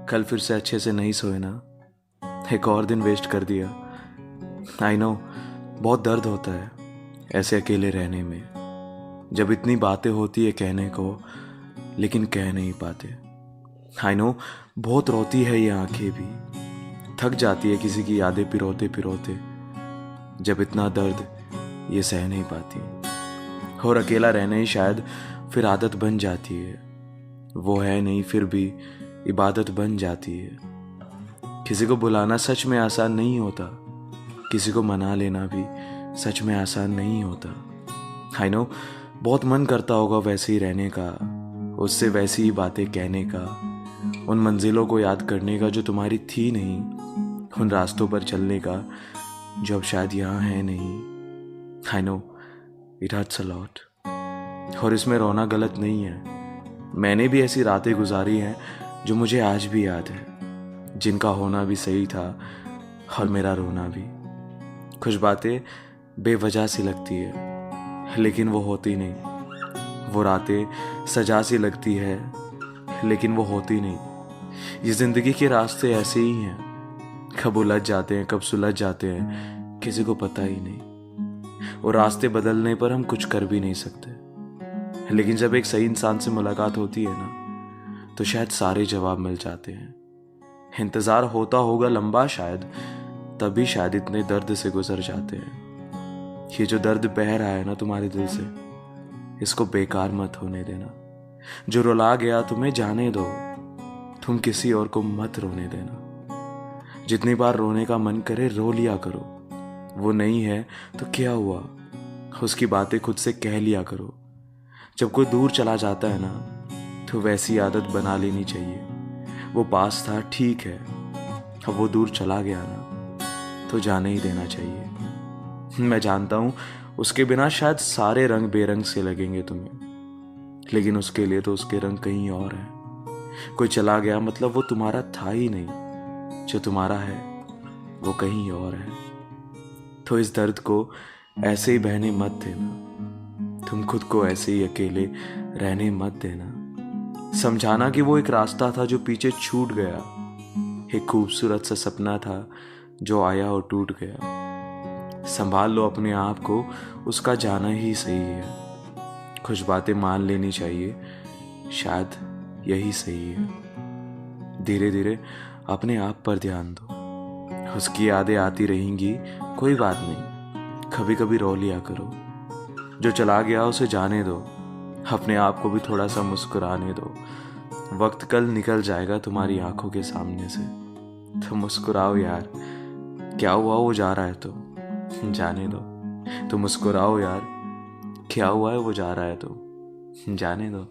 कल फिर से अच्छे से नहीं सोए ना, एक और दिन वेस्ट कर दिया। आई नो, बहुत दर्द होता है ऐसे अकेले रहने में, जब इतनी बातें होती है कहने को लेकिन कह नहीं पाते। आई नो, बहुत रोती है ये आंखें भी, थक जाती है किसी की यादें पिरोते पिरोते, जब इतना दर्द ये सह नहीं पाती। और अकेला रहना ही शायद फिर आदत बन जाती है, वो है नहीं फिर भी इबादत बन जाती है। किसी को बुलाना सच में आसान नहीं होता, किसी को मना लेना भी सच में आसान नहीं होता। आई नो, बहुत मन करता होगा वैसे ही रहने का, उससे वैसी ही बातें कहने का, उन मंजिलों को याद करने का जो तुम्हारी थी नहीं, उन रास्तों पर चलने का जो अब शायद यहाँ है नहीं। I know, it hurts a lot. और इसमें रोना गलत नहीं है, मैंने भी ऐसी रातें गुजारी हैं जो मुझे आज भी याद है, जिनका होना भी सही था और मेरा रोना भी। कुछ बातें बेवजह सी लगती है लेकिन वो होती नहीं, वो रातें सजा सी लगती है लेकिन वो होती नहीं। ये जिंदगी के रास्ते ऐसे ही हैं, कब उलझ जाते हैं कब सुलझ जाते हैं किसी को पता ही नहीं। और रास्ते बदलने पर हम कुछ कर भी नहीं सकते, लेकिन जब एक सही इंसान से मुलाकात होती है ना, तो शायद सारे जवाब मिल जाते हैं। इंतजार होता होगा लंबा शायद, तभी शायद इतने दर्द से गुजर जाते हैं। ये जो दर्द बह रहा है ना तुम्हारे दिल से, इसको बेकार मत होने देना। जो रुला गया तुम्हें जाने दो, तुम किसी और को मत रोने देना। जितनी बार रोने का मन करे रो लिया करो, वो नहीं है तो क्या हुआ, उसकी बातें खुद से कह लिया करो। जब कोई दूर चला जाता है ना, तो वैसी आदत बना लेनी चाहिए, वो पास था ठीक है, अब वो दूर चला गया ना, तो जाने ही देना चाहिए। मैं जानता हूँ उसके बिना शायद सारे रंग बेरंग से लगेंगे तुम्हें, लेकिन उसके लिए तो उसके रंग कहीं और हैं। कोई चला गया मतलब वो तुम्हारा था ही नहीं, जो तुम्हारा है वो कहीं और है। तो इस दर्द को ऐसे ही बहने मत देना, तुम खुद को ऐसे ही अकेले रहने मत देना। समझाना कि वो एक रास्ता था जो पीछे छूट गया, एक खूबसूरत सा सपना था जो आया और टूट गया। संभाल लो अपने आप को, उसका जाना ही सही है। कुछ बातें मान लेनी चाहिए, शायद यही सही है। धीरे धीरे अपने आप पर ध्यान दो, उसकी यादें आती रहेंगी, कोई बात नहीं, कभी कभी रो लिया करो। जो चला गया उसे जाने दो, अपने आप को भी थोड़ा सा मुस्कुराने दो। वक्त कल निकल जाएगा तुम्हारी आंखों के सामने से, तो मुस्कुराओ यार, क्या हुआ वो जा रहा है तो जाने दो। तो मुस्कुराओ यार, क्या हुआ है वो जा रहा है तो जाने दो।